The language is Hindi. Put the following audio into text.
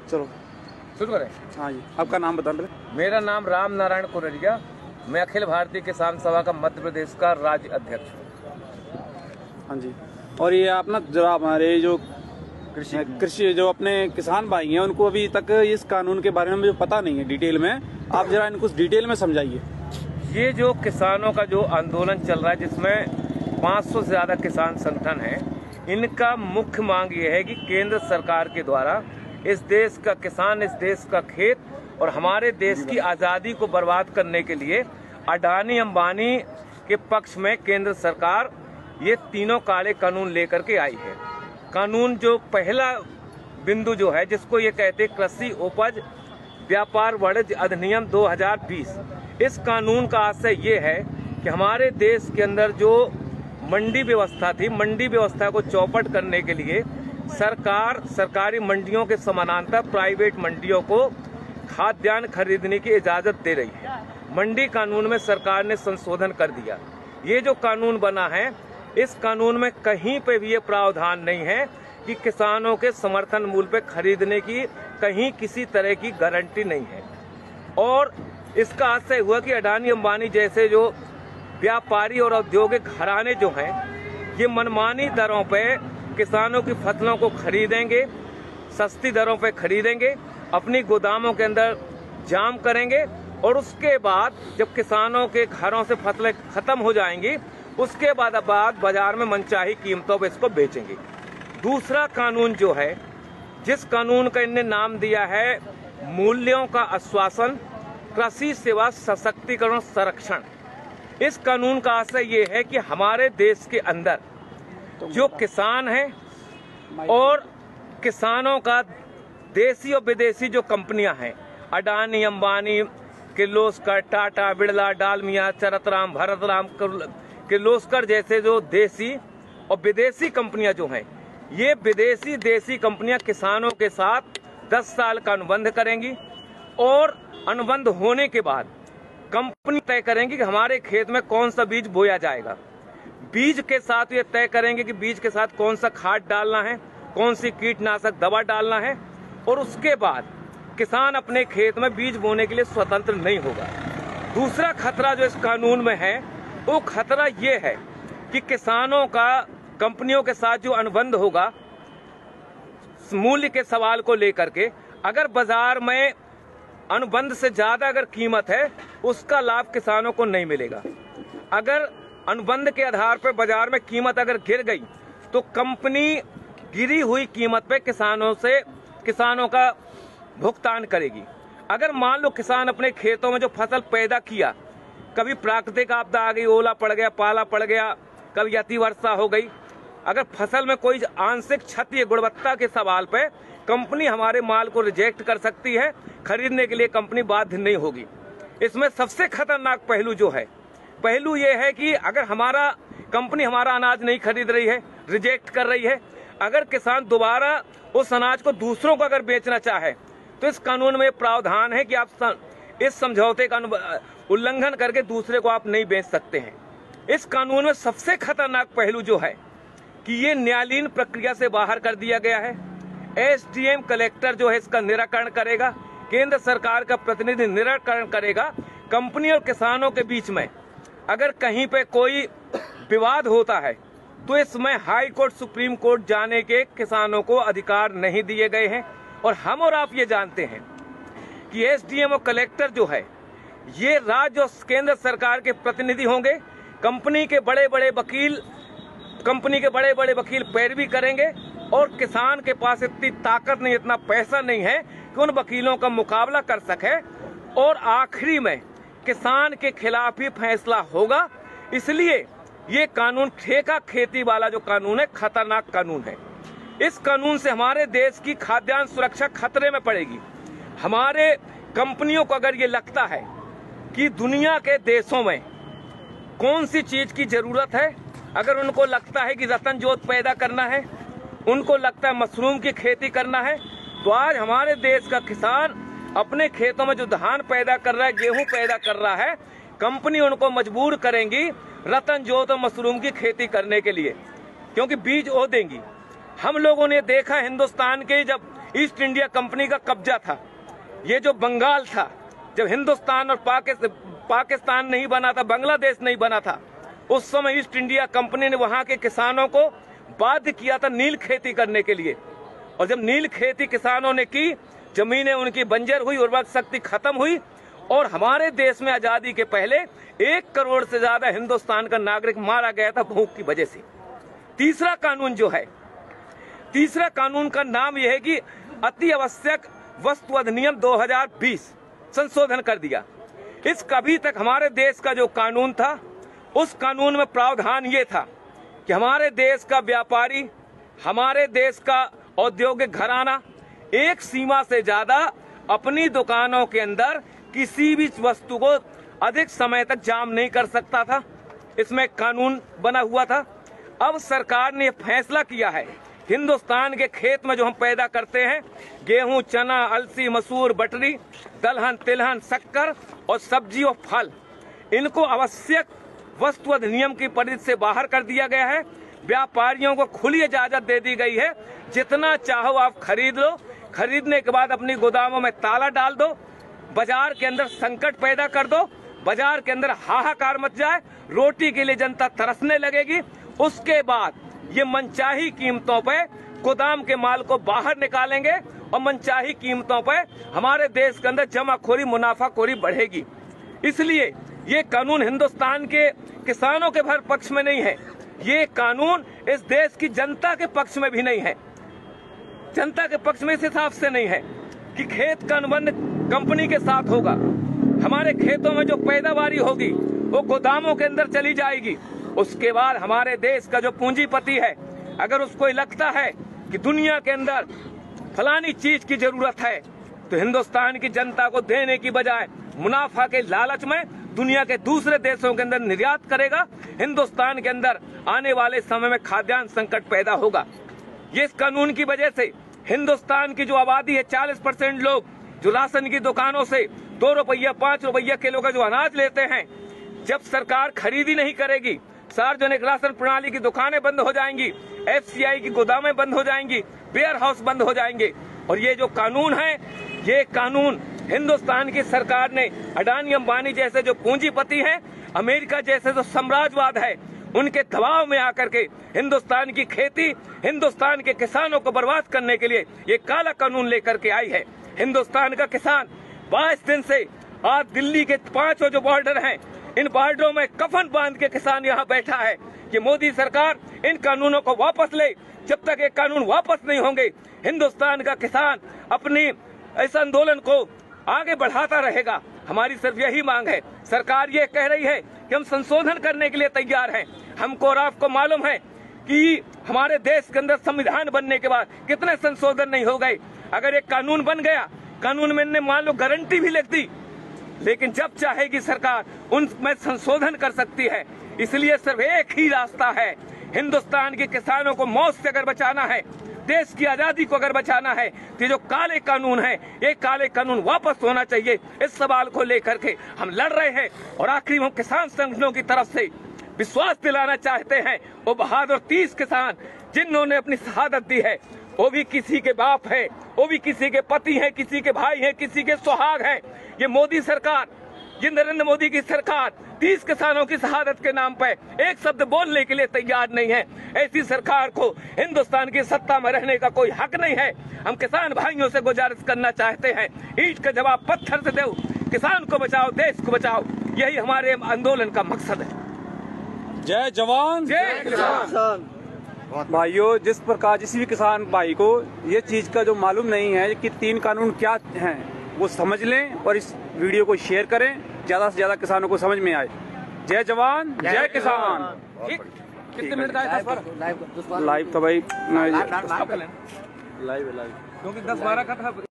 चलो शुरू करें। हाँ जी, आपका नाम बता दें। मेरा नाम राम नारायण कुररिया, मैं अखिल भारतीय किसान सभा का मध्य प्रदेश का राज्य अध्यक्ष हूँ। हाँ जी, और ये आप ना जरा हमारे जो कृषि जो अपने किसान भाई हैं उनको अभी तक इस कानून के बारे में मुझे पता नहीं है डिटेल में, आप जरा इनको डिटेल में समझाइए। ये जो किसानों का जो आंदोलन चल रहा है जिसमें 500 से ज्यादा किसान संगठन हैं, इनका मुख्य मांग ये है कि केंद्र सरकार के द्वारा इस देश का किसान, इस देश का खेत और हमारे देश की आज़ादी को बर्बाद करने के लिए अडानी अंबानी के पक्ष में केंद्र सरकार ये तीनों काले कानून लेकर के आई है। कानून जो पहला बिंदु जो है जिसको ये कहते हैं कृषि उपज व्यापार वाणिज्य अधिनियम 2020, इस कानून का आशय ये है कि हमारे देश के अंदर जो मंडी व्यवस्था थी, मंडी व्यवस्था को चौपट करने के लिए सरकार सरकारी मंडियों के समानांतर प्राइवेट मंडियों को खाद्यान्न खरीदने की इजाजत दे रही है। मंडी कानून में सरकार ने संशोधन कर दिया। ये जो कानून बना है, इस कानून में कहीं पे भी ये प्रावधान नहीं है कि किसानों के समर्थन मूल्य पे खरीदने की कहीं किसी तरह की गारंटी नहीं है। और इसका आशय हुआ कि अडानी अंबानी जैसे जो व्यापारी और औद्योगिक घराने जो हैं, ये मनमानी दरों पे किसानों की फसलों को खरीदेंगे, सस्ती दरों पे खरीदेंगे, अपनी गोदामों के अंदर जाम करेंगे और उसके बाद जब किसानों के घरों से फसलें खत्म हो जाएंगी, उसके बाद बाजार में मनचाही कीमतों पर इसको बेचेंगे। दूसरा कानून जो है, जिस कानून का इन्हें नाम दिया है मूल्यों का आश्वासन कृषि सेवा सशक्तिकरण संरक्षण, इस कानून का आशय ये है कि हमारे देश के अंदर जो किसान हैं और किसानों का देसी और विदेशी जो कंपनियां हैं, अडानी अंबानी, किर्लोस्कर, टाटा, बिड़ला, डालमिया, चरतराम, भरतराम, किर्लोस्कर जैसे जो देसी और विदेशी कंपनियां जो हैं, ये विदेशी देसी कंपनियां किसानों के साथ 10 साल का अनुबंध करेंगी और अनुबंध होने के बाद कंपनी तय करेंगी कि हमारे खेत में कौन सा बीज बोया जाएगा। बीज के साथ ये तय करेंगे कि बीज के साथ कौन सा खाद डालना है, कौन सी कीटनाशक दवा डालना है, और उसके बाद किसान अपने खेत में बीज बोने के लिए स्वतंत्र नहीं होगा। दूसरा खतरा जो इस कानून में है, वो खतरा ये है कि किसानों का कंपनियों के साथ जो अनुबंध होगा मूल्य के सवाल को लेकर के, अगर बाजार में अनुबंध से ज्यादा अगर कीमत है, उसका लाभ किसानों को नहीं मिलेगा। अगर अनुबंध के आधार पर बाजार में कीमत अगर गिर गई तो कंपनी गिरी हुई कीमत पे किसानों का भुगतान करेगी। अगर मान लो किसान अपने खेतों में जो फसल पैदा किया, कभी प्राकृतिक आपदा आ गई, ओला पड़ गया, पाला पड़ गया, कभी अति वर्षा हो गई, अगर फसल में कोई आंशिक क्षति गुणवत्ता के सवाल पे कंपनी हमारे माल को रिजेक्ट कर सकती है, खरीदने के लिए कंपनी बाध्य नहीं होगी। इसमें सबसे खतरनाक पहलू जो है, पहलू ये है कि अगर हमारा कंपनी हमारा अनाज नहीं खरीद रही है, रिजेक्ट कर रही है, अगर किसान दोबारा उस अनाज को दूसरों को अगर बेचना चाहे तो इस कानून में प्रावधान है कि आप इस समझौते का उल्लंघन करके दूसरे को आप नहीं बेच सकते हैं। इस कानून में सबसे खतरनाक पहलू जो है कि ये न्यायालयीन प्रक्रिया से बाहर कर दिया गया है। एसडीएम कलेक्टर जो है इसका निराकरण करेगा, केंद्र सरकार का प्रतिनिधि निराकरण करेगा। कंपनी और किसानों के बीच में अगर कहीं पे कोई विवाद होता है तो इसमें हाई कोर्ट, सुप्रीम कोर्ट जाने के किसानों को अधिकार नहीं दिए गए हैं। और हम और आप ये जानते हैं कि एसडीएम और कलेक्टर जो है ये राज्य और केंद्र सरकार के प्रतिनिधि होंगे। कंपनी के बड़े बड़े वकील पैरवी करेंगे और किसान के पास इतनी ताकत नहीं, इतना पैसा नहीं है कि उन वकीलों का मुकाबला कर सके और आखिरी में किसान के खिलाफ ही फैसला होगा। इसलिए ये कानून ठेका खेती वाला जो कानून है, खतरनाक कानून है। इस कानून से हमारे देश की खाद्यान्न सुरक्षा खतरे में पड़ेगी। हमारे कंपनियों को अगर ये लगता है कि दुनिया के देशों में कौन सी चीज की जरूरत है, अगर उनको लगता है कि रतन जोत पैदा करना है, उनको लगता है मशरूम की खेती करना है, तो आज हमारे देश का किसान अपने खेतों में जो धान पैदा कर रहा है, गेहूं पैदा कर रहा है, कंपनी उनको मजबूर करेंगी रतन जोत और मशरूम की खेती करने के लिए, क्योंकि बीज वो देंगी। हम लोगों ने देखा हिंदुस्तान के जब ईस्ट इंडिया कंपनी का कब्जा था। ये जो बंगाल था, जब हिंदुस्तान और पाकिस्तान नहीं बना था, बांग्लादेश नहीं बना था, उस समय ईस्ट इंडिया कंपनी ने वहां के किसानों को बाध्य किया था नील खेती करने के लिए। और जब नील खेती किसानों ने की, जमीनें उनकी बंजर हुई, उर्वरक शक्ति खत्म हुई और हमारे देश में आजादी के पहले 1 करोड़ से ज्यादा हिंदुस्तान का नागरिक मारा गया था भूख की वजह से। तीसरा कानून जो है, तीसरा कानून का नाम यह है कि अति आवश्यक वस्तु अधिनियम 2020 संशोधन कर दिया। इस कभी तक हमारे देश का जो कानून था, उस कानून में प्रावधान ये था कि हमारे देश का व्यापारी, हमारे देश का औद्योगिक घराना एक सीमा से ज्यादा अपनी दुकानों के अंदर किसी भी वस्तु को अधिक समय तक जाम नहीं कर सकता था। इसमें कानून बना हुआ था। अब सरकार ने फैसला किया है, हिंदुस्तान के खेत में जो हम पैदा करते हैं, गेहूं, चना, अलसी, मसूर, बटरी, दलहन, तिलहन, शक्कर और सब्जी और फल, इनको आवश्यक वस्तु अधिनियम की परिधि से बाहर कर दिया गया है। व्यापारियों को खुली इजाजत दे दी गई है, जितना चाहो आप खरीद लो, खरीदने के बाद अपनी गोदामों में ताला डाल दो, बाजार के अंदर संकट पैदा कर दो, बाजार के अंदर हाहाकार मच जाए, रोटी के लिए जनता तरसने लगेगी। उसके बाद ये मनचाही कीमतों पे गोदाम के माल को बाहर निकालेंगे और मनचाही कीमतों पे हमारे देश के अंदर जमाखोरी, मुनाफाखोरी बढ़ेगी। इसलिए ये कानून हिंदुस्तान के किसानों के भर पक्ष में नहीं है, ये कानून इस देश की जनता के पक्ष में भी नहीं है। जनता के पक्ष में इस हिसाब से नहीं है कि खेत का अनुबंध कंपनी के साथ होगा, हमारे खेतों में जो पैदावारी होगी वो गोदामों के अंदर चली जाएगी। उसके बाद हमारे देश का जो पूंजीपति है, अगर उसको लगता है कि दुनिया के अंदर फलानी चीज की जरूरत है, तो हिंदुस्तान की जनता को देने की बजाय मुनाफा के लालच में दुनिया के दूसरे देशों के अंदर निर्यात करेगा। हिंदुस्तान के अंदर आने वाले समय में खाद्यान्न संकट पैदा होगा। ये इस कानून की वजह से हिंदुस्तान की जो आबादी है, 40% लोग जो राशन की दुकानों से 2 रुपया 5 रुपया किलो का जो अनाज लेते हैं, जब सरकार खरीदी नहीं करेगी, सार्वजनिक राशन प्रणाली की दुकानें बंद हो जाएंगी, FCI की गोदामें बंद हो जाएंगी, वेयर हाउस बंद हो जाएंगे। और ये जो कानून है, ये कानून हिंदुस्तान की सरकार ने अडानी अंबानी जैसे जो पूंजीपति हैं, अमेरिका जैसे जो साम्राज्यवाद है, उनके दबाव में आकर के हिंदुस्तान की खेती, हिंदुस्तान के किसानों को बर्बाद करने के लिए ये काला कानून लेकर के आई है। हिंदुस्तान का किसान 22 दिन से आज दिल्ली के 5 जो बॉर्डर हैं, इन बॉर्डरों में कफन बांध के किसान यहाँ बैठा है कि मोदी सरकार इन कानूनों को वापस ले। जब तक ये कानून वापस नहीं होंगे, हिंदुस्तान का किसान अपनी इस आंदोलन को आगे बढ़ाता रहेगा। हमारी सिर्फ यही मांग है। सरकार ये कह रही है कि हम संशोधन करने के लिए तैयार हैं। हमको और आपको मालूम है कि हमारे देश के अंदर संविधान बनने के बाद कितने संशोधन नहीं हो गए। अगर एक कानून बन गया, कानून में ने मान लो गारंटी भी लिख दी, लेकिन जब चाहेगी सरकार उनमें संशोधन कर सकती है। इसलिए सिर्फ एक ही रास्ता है, हिंदुस्तान के किसानों को मौत से अगर बचाना है, देश की आजादी को अगर बचाना है, तो जो काले कानून है, ये काले कानून वापस होना चाहिए। इस सवाल को लेकर के हम लड़ रहे हैं। और आखिरी हम किसान संगठनों की तरफ से विश्वास दिलाना चाहते हैं, वो बहादुर 30 किसान जिन्होंने अपनी शहादत दी है, वो भी किसी के बाप है, वो भी किसी के पति हैं, किसी के भाई हैं, किसी के सुहाग हैं। ये मोदी सरकार, ये नरेंद्र मोदी की सरकार 30 किसानों की शहादत के नाम पर एक शब्द बोलने के लिए तैयार नहीं है। ऐसी सरकार को हिंदुस्तान की सत्ता में रहने का कोई हक नहीं है। हम किसान भाइयों से गुजारिश करना चाहते हैं, ईंट का जवाब पत्थर से दो, किसान को बचाओ, देश को बचाओ। यही हमारे आंदोलन का मकसद है। जय जवान जय किसान। भाइयों, जिस प्रकार किसी भी किसान भाई को ये चीज का जो मालूम नहीं है कि 3 कानून क्या हैं, वो समझ लें और इस वीडियो को शेयर करें, ज्यादा से ज्यादा किसानों को समझ में आए। जय जवान जय किसान। ठीक, कितने मिनट का है? लाइव तो भाई लाइव क्योंकि 10-12 का था।